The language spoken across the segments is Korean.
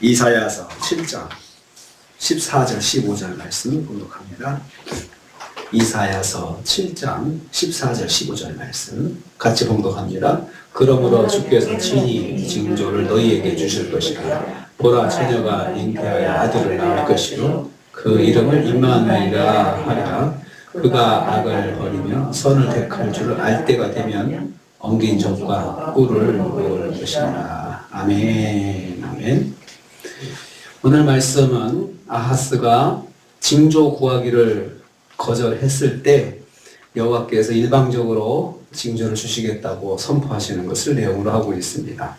이사야서 7장 14절 15절 말씀 봉독합니다. 이사야서 7장 14절 15절 말씀 같이 봉독합니다. 그러므로 주께서 친히 징조를 너희에게 주실 것이라. 보라, 처녀가 잉태하여 아들을 낳을 것이요 그 이름을 임마누엘이라 하리라. 그가 악을 버리며 선을 택할 줄 알 때가 되면 엉긴 젖과 꿀을 먹을 것이라. 아멘. 아멘. 오늘 말씀은 아하스가 징조 구하기를 거절했을 때 여호와께서 일방적으로 징조를 주시겠다고 선포하시는 것을 내용으로 하고 있습니다.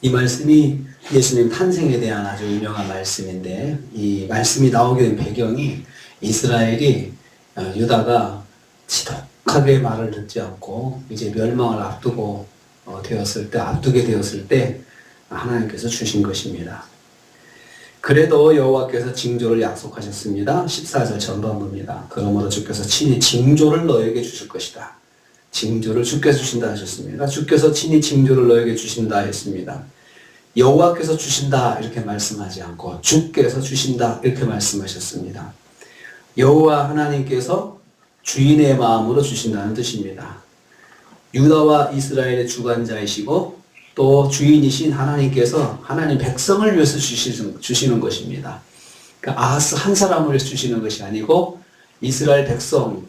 이 말씀이 예수님 탄생에 대한 아주 유명한 말씀인데, 이 말씀이 나오게 된 배경이 이스라엘이 유다가 지독하게 말을 듣지 않고 이제 멸망을 앞두게 되었을 때 하나님께서 주신 것입니다. 그래도 여호와께서 징조를 약속하셨습니다. 14절 전반부입니다. 그러므로 주께서 친히 징조를 너에게 주실 것이다. 징조를 주께서 주신다 하셨습니다. 주께서 친히 징조를 너에게 주신다 했습니다. 여호와께서 주신다 이렇게 말씀하지 않고 주께서 주신다 이렇게 말씀하셨습니다. 여호와 하나님께서 주인의 마음으로 주신다는 뜻입니다. 유다와 이스라엘의 주관자이시고 또 주인이신 하나님께서 하나님 백성을 위해서 주시는 것입니다. 그러니까 아하스 한 사람을 위해서 주시는 것이 아니고 이스라엘 백성,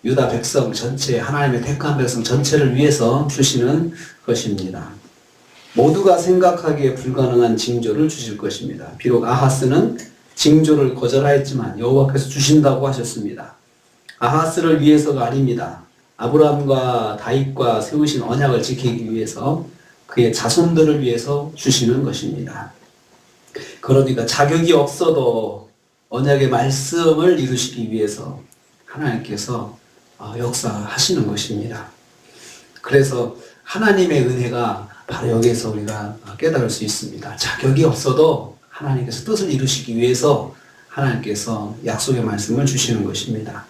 유다 백성 전체, 하나님의 택한 백성 전체를 위해서 주시는 것입니다. 모두가 생각하기에 불가능한 징조를 주실 것입니다. 비록 아하스는 징조를 거절하였지만 여호와께서 주신다고 하셨습니다. 아하스를 위해서가 아닙니다. 아브라함과 다윗과 세우신 언약을 지키기 위해서 그의 자손들을 위해서 주시는 것입니다. 그러니까 자격이 없어도 언약의 말씀을 이루시기 위해서 하나님께서 역사하시는 것입니다. 그래서 하나님의 은혜가 바로 여기에서 우리가 깨달을 수 있습니다. 자격이 없어도 하나님께서 뜻을 이루시기 위해서 하나님께서 약속의 말씀을 주시는 것입니다.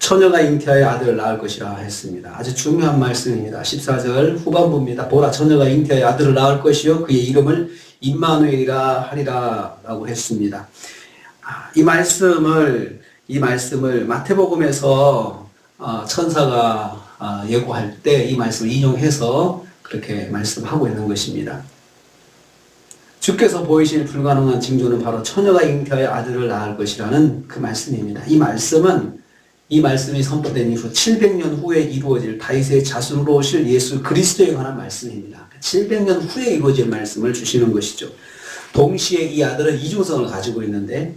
처녀가 잉태하여 아들을 낳을 것이라 했습니다. 아주 중요한 말씀입니다. 14절 후반부입니다. 보라, 처녀가 잉태하여 아들을 낳을 것이요 그의 이름을 임마누엘이라 하리라 라고 했습니다. 이 말씀을 마태복음에서 천사가 예고할 때 이 말씀을 인용해서 그렇게 말씀하고 있는 것입니다. 주께서 보이실 불가능한 징조는 바로 처녀가 잉태하여 아들을 낳을 것이라는 그 말씀입니다. 이 말씀이 선포된 이후 700년 후에 이루어질 다윗의 자손으로 오실 예수 그리스도에 관한 말씀입니다. 700년 후에 이루어질 말씀을 주시는 것이죠. 동시에 이 아들은 이중성을 가지고 있는데,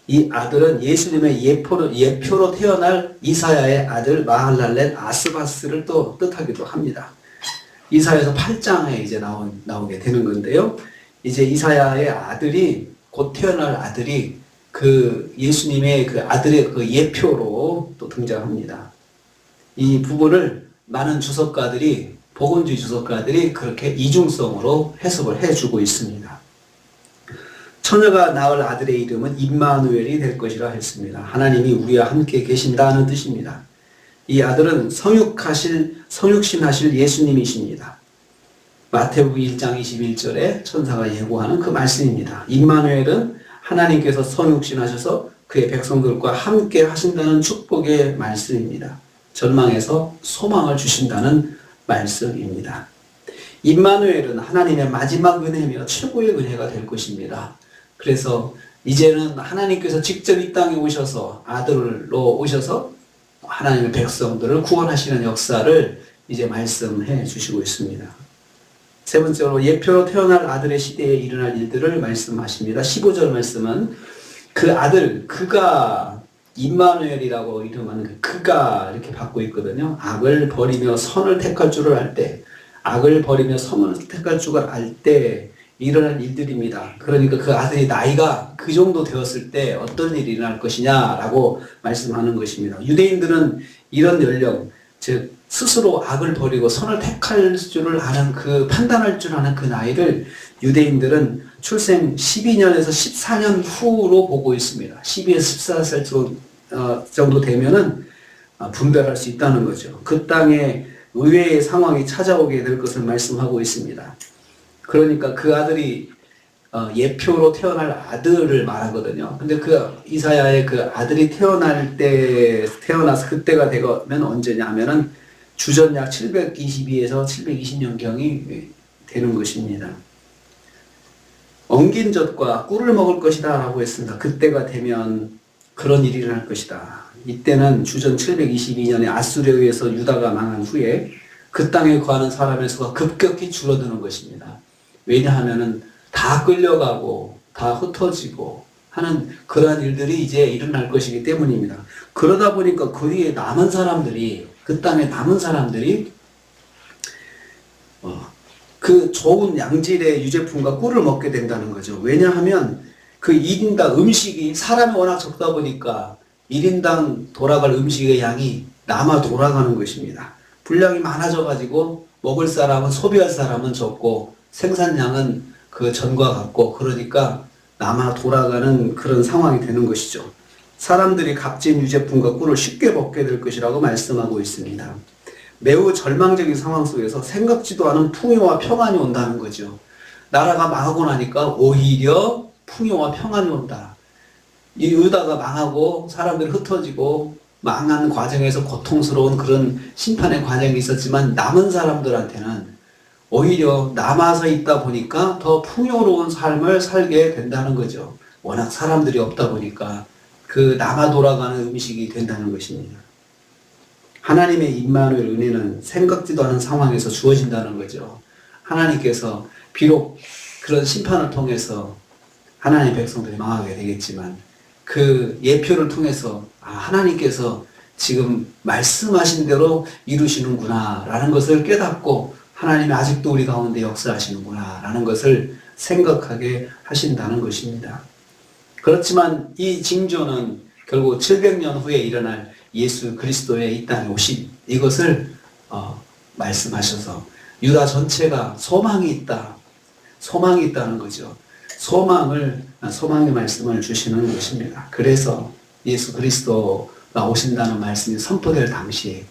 이 아들은 예수님의 예표로 태어날 이사야의 아들 마할랄렛 아스바스를 또 뜻하기도 합니다. 이사야에서 8장에 이제 나오게 되는 건데요. 이제 이사야의 아들이, 곧 태어날 아들이 그 예수님의 그 아들의 그 예표로 또 등장합니다. 이 부분을 많은 주석가들이, 복음주의 주석가들이 그렇게 이중성으로 해석을 해주고 있습니다. 처녀가 낳을 아들의 이름은 임마누엘이 될 것이라 했습니다. 하나님이 우리와 함께 계신다는 뜻입니다. 이 아들은 성육신하실 예수님이십니다. 마태복음 1장 21절에 천사가 예고하는 그 말씀입니다. 임마누엘은 하나님께서 성육신하셔서 그의 백성들과 함께 하신다는 축복의 말씀입니다. 절망에서 소망을 주신다는 말씀입니다. 임마누엘은 하나님의 마지막 은혜며 최고의 은혜가 될 것입니다. 그래서 이제는 하나님께서 직접 이 땅에 오셔서 아들로 오셔서 하나님의 백성들을 구원하시는 역사를 이제 말씀해 주시고 있습니다. 세 번째로 예표로 태어날 아들의 시대에 일어날 일들을 말씀하십니다. 15절 말씀은 그 아들, 그가 임마누엘이라고 이름하는 그가 이렇게 받고 있거든요. 악을 버리며 선을 택할 줄을 알 때, 악을 버리며 선을 택할 줄을 알 때 일어날 일들입니다. 그러니까 그 아들이 나이가 그 정도 되었을 때 어떤 일이 일어날 것이냐라고 말씀하는 것입니다. 유대인들은 이런 연령, 즉 스스로 악을 버리고 선을 택할 줄을 아는 그 판단할 줄 아는 그 나이를 유대인들은 출생 12년에서 14년 후로 보고 있습니다. 12에서 14살 정도 되면은 분별할 수 있다는 거죠. 그 땅에 의외의 상황이 찾아오게 될 것을 말씀하고 있습니다. 그러니까 그 아들이 예표로 태어날 아들을 말하거든요. 근데 그 이사야의 그 아들이 태어나서 그때가 되면 언제냐 하면은 주전 약 722에서 720년경이 되는 것입니다. 엉긴 젖과 꿀을 먹을 것이다 라고 했습니다. 그때가 되면 그런 일이 일어날 것이다. 이때는 주전 722년에 아수르에 의해서 유다가 망한 후에 그 땅에 거하는 사람의 수가 급격히 줄어드는 것입니다. 왜냐하면은 다 끌려가고 다 흩어지고 하는 그러한 일들이 이제 일어날 것이기 때문입니다. 그러다 보니까 그 위에 남은 사람들이, 그 땅에 남은 사람들이 그 좋은 양질의 유제품과 꿀을 먹게 된다는 거죠. 왜냐하면 그 1인당 음식이 사람이 워낙 적다 보니까 1인당 돌아갈 음식의 양이 남아 돌아가는 것입니다. 분량이 많아져 가지고 먹을 사람은, 소비할 사람은 적고 생산량은 그 전과 같고, 그러니까 남아 돌아가는 그런 상황이 되는 것이죠. 사람들이 값진 유제품과 꿀을 쉽게 먹게 될 것이라고 말씀하고 있습니다. 매우 절망적인 상황 속에서 생각지도 않은 풍요와 평안이 온다는 거죠. 나라가 망하고 나니까 오히려 풍요와 평안이 온다. 이 유다가 망하고 사람들이 흩어지고 망한 과정에서 고통스러운 그런 심판의 과정이 있었지만 남은 사람들한테는 오히려 남아서 있다 보니까 더 풍요로운 삶을 살게 된다는 거죠. 워낙 사람들이 없다 보니까 그 남아 돌아가는 음식이 된다는 것입니다. 하나님의 임마누엘 은혜는 생각지도 않은 상황에서 주어진다는 거죠. 하나님께서 비록 그런 심판을 통해서 하나님의 백성들이 망하게 되겠지만 그 예표를 통해서 하나님께서 지금 말씀하신 대로 이루시는구나 라는 것을 깨닫고 하나님이 아직도 우리 가운데 역사하시는구나 라는 것을 생각하게 하신다는 것입니다. 그렇지만 이 징조는 결국 700년 후에 일어날 예수 그리스도의 이 땅에 오신 이것을 말씀하셔서 유다 전체가 소망이 있다. 소망이 있다는 거죠. 소망의 말씀을 주시는 것입니다. 그래서 예수 그리스도가 오신다는 말씀이 선포될 당시에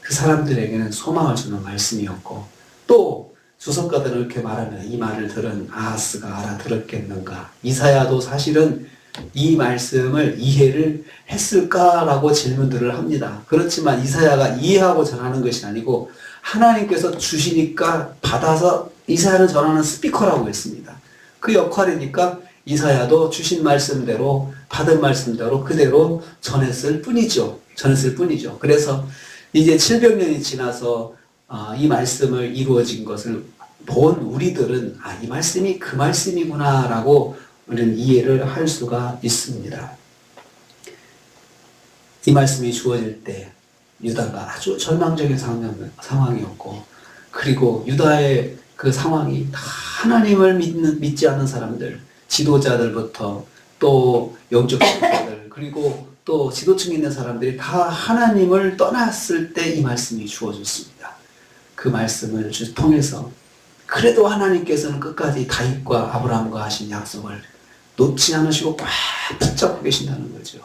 그 사람들에게는 소망을 주는 말씀이었고, 또 주석가들은 이렇게 말하면 이 말을 들은 아하스가 알아들었겠는가. 이사야도 사실은 이 말씀을 이해를 했을까라고 질문들을 합니다. 그렇지만 이사야가 이해하고 전하는 것이 아니고 하나님께서 주시니까 받아서 이사야는 전하는 스피커라고 했습니다. 그 역할이니까 이사야도 주신 말씀대로, 받은 말씀대로 그대로 전했을 뿐이죠. 그래서 이제 700년이 지나서 이 말씀을 이루어진 것을 본 우리들은 이 말씀이 그 말씀이구나 라고 우리는 이해를 할 수가 있습니다. 이 말씀이 주어질 때 유다가 아주 절망적인 상황이었고, 그리고 유다의 그 상황이 다 하나님을 믿지 않는 사람들, 지도자들부터 또 영적 지도자들, 그리고 또 지도층에 있는 사람들이 다 하나님을 떠났을 때 이 말씀이 주어졌습니다. 그 말씀을 통해서 그래도 하나님께서는 끝까지 다윗과 아브라함과 하신 약속을 놓지 않으시고 꽉 붙잡고 계신다는 거죠.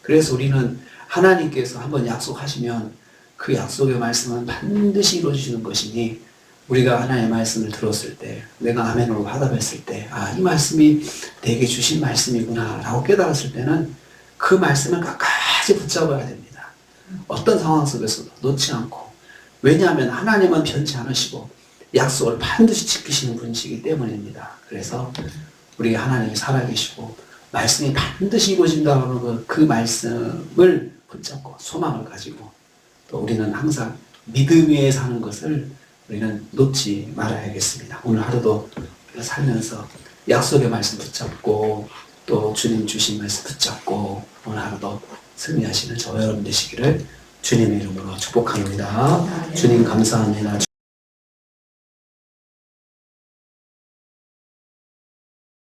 그래서 우리는 하나님께서 한번 약속하시면 그 약속의 말씀은 반드시 이루어지시는 것이니, 우리가 하나님의 말씀을 들었을 때, 내가 아멘으로 화답했을 때, 이 말씀이 내게 주신 말씀이구나 라고 깨달았을 때는 그 말씀을 끝까지 붙잡아야 됩니다. 어떤 상황 속에서도 놓지 않고. 왜냐하면 하나님은 변치 않으시고 약속을 반드시 지키시는 분이시기 때문입니다. 그래서 우리가 하나님이 살아계시고 말씀이 반드시 이루어진다는 그 말씀을 붙잡고 소망을 가지고, 또 우리는 항상 믿음 위에 사는 것을 우리는 놓지 말아야겠습니다. 오늘 하루도 살면서 약속의 말씀 붙잡고 또 주님 주신 말씀 붙잡고 오늘 하루도 승리하시는 저와 여러분 되시기를 주님의 이름으로 축복합니다. 주님 감사합니다.